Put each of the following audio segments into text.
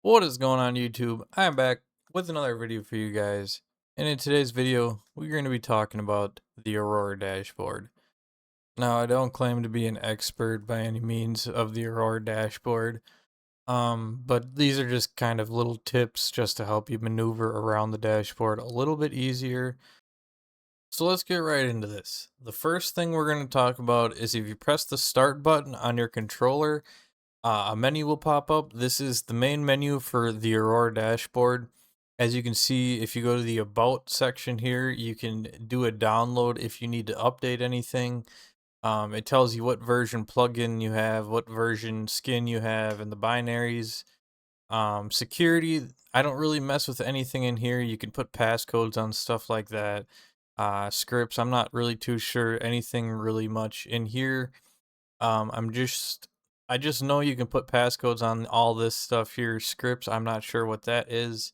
What is going on YouTube? I'm back with another video for you guys. And in today's video, we're going to be talking about the Aurora dashboard. Now, I don't claim to be an expert by any means of the Aurora dashboard. But these are just kind of little tips just to help you maneuver around the dashboard a little bit easier. So let's get right into this. The first thing we're going to talk about is if you press the start button on your controller, a menu will pop up. This is the main menu for the Aurora dashboard. As you can see, if you go to the About section here, you can do a download if you need to update anything. It tells you what version plugin you have, what version skin you have, and the binaries. Security, I don't really mess with anything in here. You can put passcodes on stuff like that. Scripts, I'm not really too sure anything really much in here. I just know you can put passcodes on all this stuff here. Scripts, I'm not sure what that is.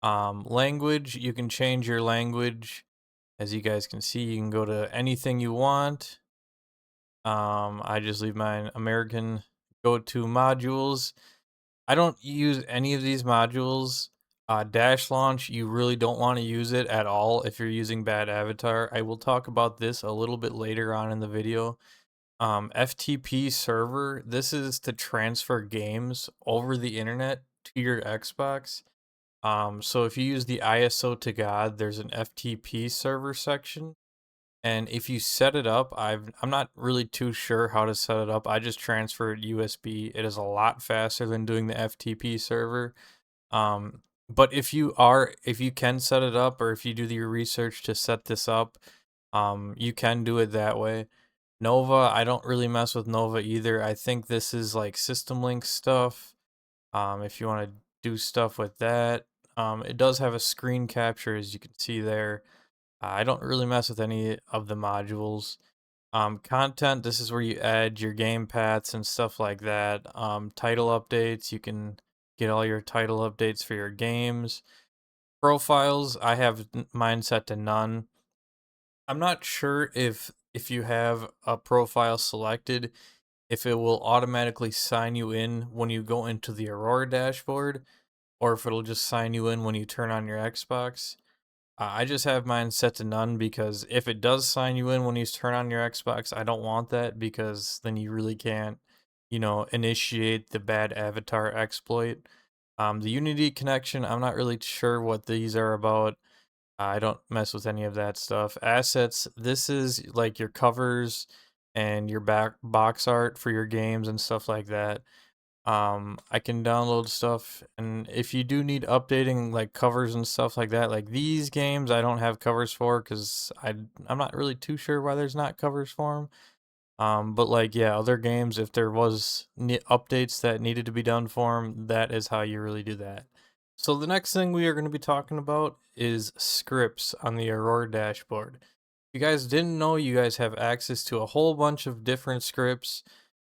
Language, you can change your language. As you guys can see, you can go to anything you want. I just leave mine American. Go to modules. I don't use any of these modules. Dashlaunch, you really don't want to use it at all if you're using BadAvatar. I will talk about this a little bit later on in the video. FTP server, this is to transfer games over the internet to your Xbox. So if you use the ISO to God, there's an FTP server section. And if you set it up, I'm not really too sure how to set it up. I just transferred USB. It is a lot faster than doing the FTP server. But if you can set it up, or if you do your research to set this up, you can do it that way. Nova, I don't really mess with Nova either. I think this is like system link stuff. If you want to do stuff with that, it does have a screen capture, as you can see there. I don't really mess with any of the modules. Content, this is where you add your game paths and stuff like that. Title updates, you can get all your title updates for your games. Profiles, I have mine set to none. I'm not sure if you have a profile selected, if it will automatically sign you in when you go into the Aurora dashboard, or if it'll just sign you in when you turn on your Xbox. I just have mine set to none because if it does sign you in when you turn on your Xbox, I don't want that because then you really can't, initiate the BadAvatar exploit. The Unity connection, I'm not really sure what these are about. I don't mess with any of that stuff. Assets, this is like your covers and your back box art for your games and stuff like that. I can download stuff, and if you do need updating like covers and stuff like that, like these games I don't have covers for because I'm not really too sure why there's not covers for them. But like yeah, other games, if there was updates that needed to be done for them, that is how you really do that. So the next thing we are going to be talking about is scripts on the Aurora dashboard. If you guys didn't know, you guys have access to a whole bunch of different scripts.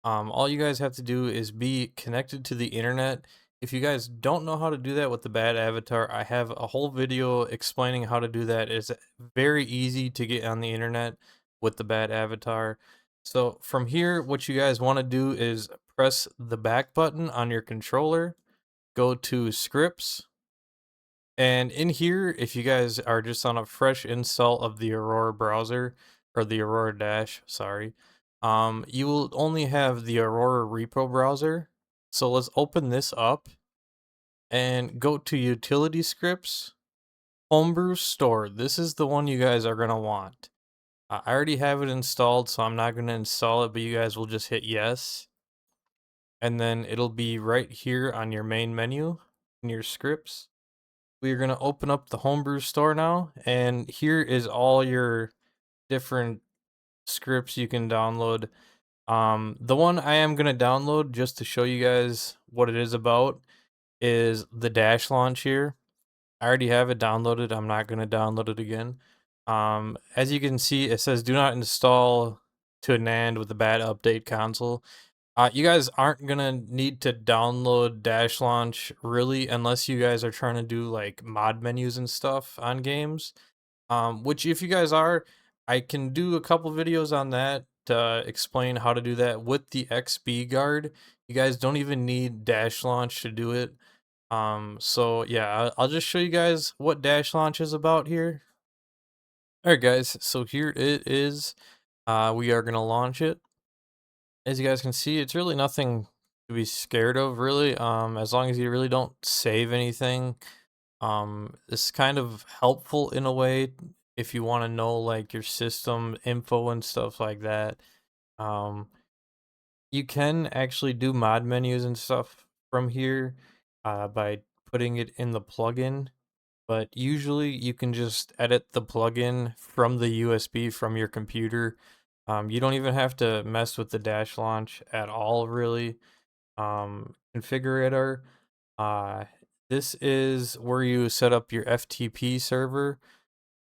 All you guys have to do is be connected to the internet. If you guys don't know how to do that with the BadAvatar, I have a whole video explaining how to do that. It's very easy to get on the internet with the BadAvatar. So from here, what you guys want to do is press the back button on your controller, go to scripts, and in here, if you guys are just on a fresh install of the Aurora browser, or the Aurora Dash, sorry, you will only have the Aurora repo browser. So let's open this up and go to utility scripts, homebrew store. This is the one you guys are gonna want. I already have it installed, so I'm not gonna install it, but you guys will just hit yes. And then it'll be right here on your main menu in your scripts. We're going to open up the homebrew store now, and here is all your different scripts you can download. The one I am going to download just to show you guys what it is about is the Dashlaunch here. I already have it downloaded. I'm not going to download it again. As you can see, it says do not install to NAND with the bad update console. You guys aren't gonna need to download Dashlaunch really unless you guys are trying to do like mod menus and stuff on games. Which if you guys are, I can do a couple videos on that to explain how to do that with the XB guard. You guys don't even need Dashlaunch to do it. So yeah, I'll just show you guys what Dashlaunch is about here. All right, guys. So here it is. We are gonna launch it. As you guys can see, it's really nothing to be scared of, really. As long as you really don't save anything. It's kind of helpful in a way if you want to know like your system info and stuff like that. Um, you can actually do mod menus and stuff from here by putting it in the plugin, but usually you can just edit the plugin from the USB from your computer. You don't even have to mess with the dash launch at all, really. Configurator. Uh, this is where you set up your FTP server,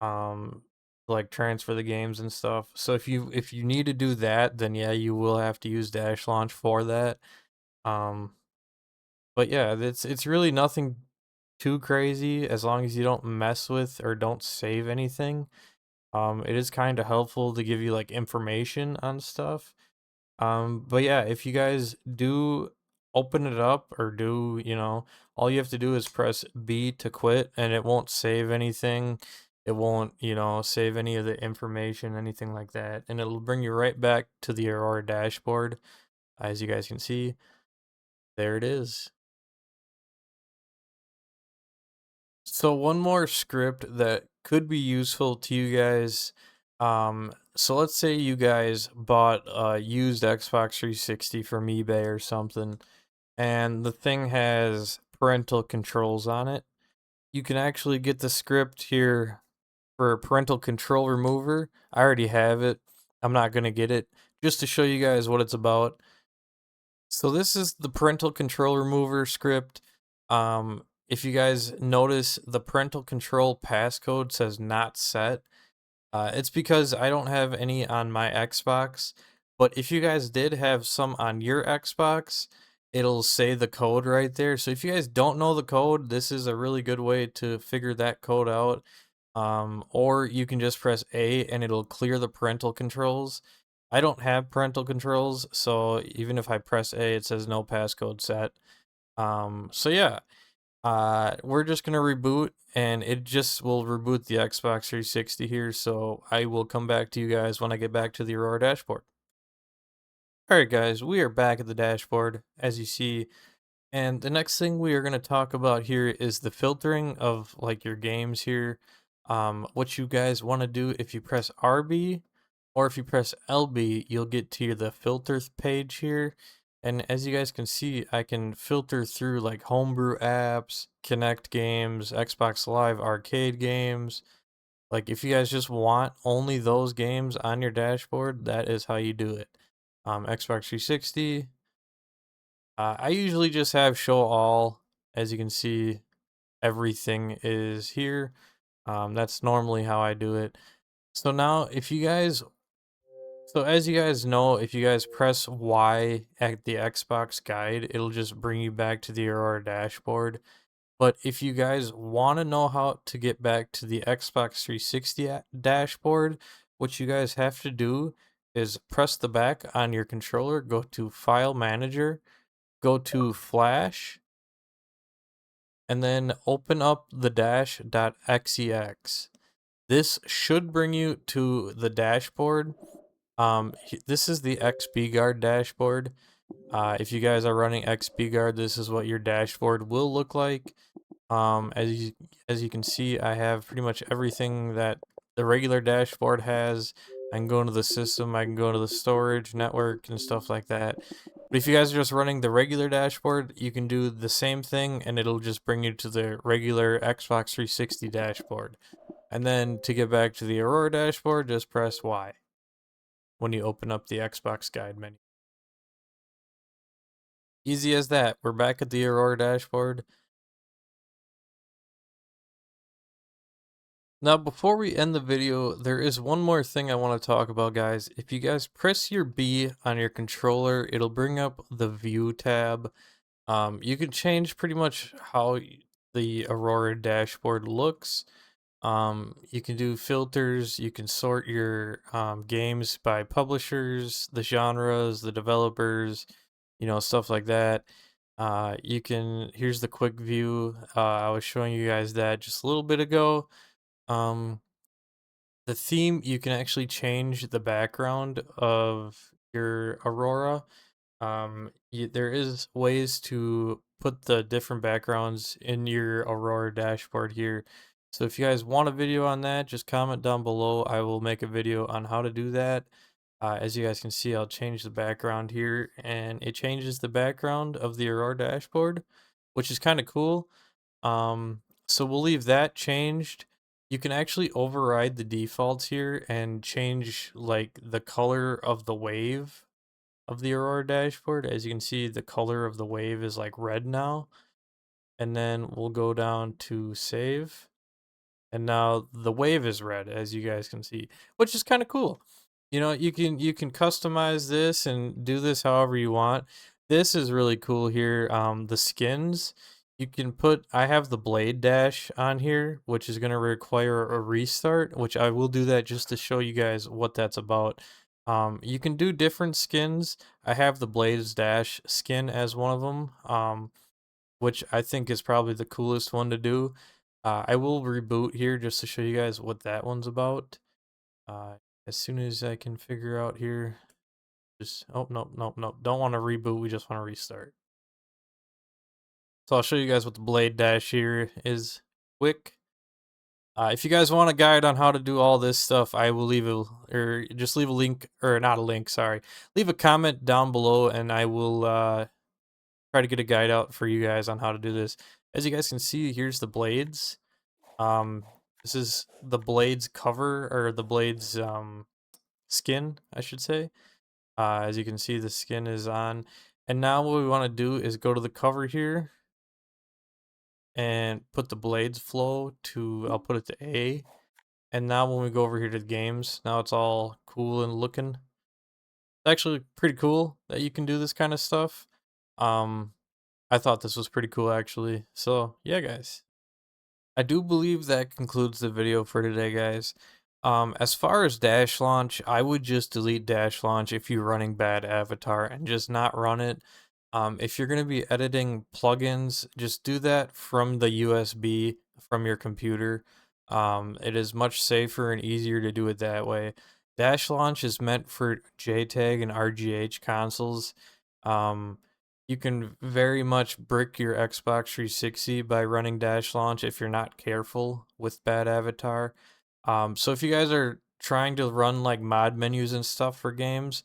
um, like transfer the games and stuff. So if you need to do that, then yeah, you will have to use Dash Launch for that. Um, but yeah, it's really nothing too crazy as long as you don't mess with or don't save anything. It is kind of helpful to give you like information on stuff. But yeah, if you guys do open it up or do, all you have to do is press B to quit and it won't save anything. It won't, save any of the information, anything like that. And it'll bring you right back to the Aurora dashboard. As you guys can see, there it is. So one more script that could be useful to you guys. So let's say you guys bought a used Xbox 360 from eBay or something and the thing has parental controls on it. You can actually get the script here for parental control remover. I already have it. I'm not going to get it just to show you guys what it's about. So this is the parental control remover script. If you guys notice, the parental control passcode says not set. It's because I don't have any on my Xbox, but if you guys did have some on your Xbox, it'll say the code right there. So if you guys don't know the code, this is a really good way to figure that code out. Or you can just press A and it'll clear the parental controls. I don't have parental controls, so even if I press A, it says no passcode set. So yeah, we're just gonna reboot, and it just will reboot the Xbox 360 here. So I will come back to you guys when I get back to the Aurora dashboard. All right, guys, we are back at the dashboard, as you see. And the next thing we are going to talk about here is the filtering of like your games here. What you guys want to do if you press RB or if you press LB, you'll get to the filters page here. And as you guys can see, I can filter through like homebrew apps, Connect games, Xbox Live arcade games. Like if you guys just want only those games on your dashboard, that is how you do it. Xbox 360, I usually just have show all. As you can see, everything is here. That's normally how I do it. So now, so as you guys know, if you guys press Y at the Xbox guide, it'll just bring you back to the Aurora dashboard. But if you guys want to know how to get back to the Xbox 360 dashboard, what you guys have to do is press the back on your controller, go to File Manager, go to Flash, and then open up the dash.xex. This should bring you to the dashboard. This is the XBGuard dashboard. If you guys are running XBGuard, this is what your dashboard will look like. As you can see, I have pretty much everything that the regular dashboard has. I can go into the system, I can go into the storage, network, and stuff like that. But if you guys are just running the regular dashboard, you can do the same thing and it'll just bring you to the regular Xbox 360 dashboard. And then to get back to the Aurora dashboard, just press Y when you open up the Xbox guide menu. Easy as that. We're back at the Aurora dashboard. Now, before we end the video, there is one more thing I want to talk about, guys. If you guys press your B on your controller, it'll bring up the View tab. You can change pretty much how the Aurora dashboard looks. You can do filters. You can sort your games by publishers, the genres, the developers, stuff like that. You can, here's the quick view. I was showing you guys that just a little bit ago. Um, the theme, you can actually change the background of your Aurora. There is ways to put the different backgrounds in your Aurora dashboard here. So if you guys want a video on that, just comment down below. I will make a video on how to do that. As you guys can see, I'll change the background here, and it changes the background of the Aurora dashboard, which is kind of cool. So we'll leave that changed. You can actually override the defaults here and change like the color of the wave of the Aurora dashboard. As you can see, the color of the wave is like red now. And then we'll go down to save. And now the wave is red, as you guys can see, which is kind of cool. You know, you can customize this and do this however you want. This is really cool here. The skins, you can put, I have the blade dash on here, which is going to require a restart, which I will do that just to show you guys what that's about. You can do different skins. I have the blades dash skin as one of them. Which I think is probably the coolest one to do. I will reboot here just to show you guys what that one's about. Uh, as soon as I can figure out here, just, oh, nope, nope, nope. Don't want to reboot, we just want to restart. So I'll show you guys what the blade dash here is quick. If you guys want a guide on how to do all this stuff, I will leave a, or just leave a link, or not a link, sorry. Leave a comment down below and I will try to get a guide out for you guys on how to do this. As you guys can see, here's the blades. Um, this is the blades cover, or the blades skin, I should say. As you can see, the skin is on. And now what we want to do is go to the cover here and put the blades flow to, I'll put it to A. And now when we go over here to the games, now it's all cool and looking. It's actually pretty cool that you can do this kind of stuff. I thought this was pretty cool actually. So yeah, guys. I do believe that concludes the video for today, guys. As far as Dashlaunch, I would just delete Dashlaunch if you're running BadAvatar and just not run it. If you're going to be editing plugins, just do that from the USB from your computer. It is much safer and easier to do it that way. Dashlaunch is meant for JTAG and RGH consoles. Um, you can very much brick your Xbox 360 by running Dashlaunch if you're not careful with BadAvatar. So if you guys are trying to run like mod menus and stuff for games,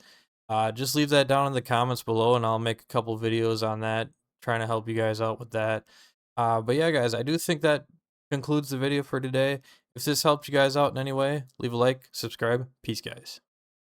just leave that down in the comments below and I'll make a couple videos on that, trying to help you guys out with that. But yeah, guys, I do think that concludes the video for today. If this helped you guys out in any way, leave a like, subscribe. Peace, guys.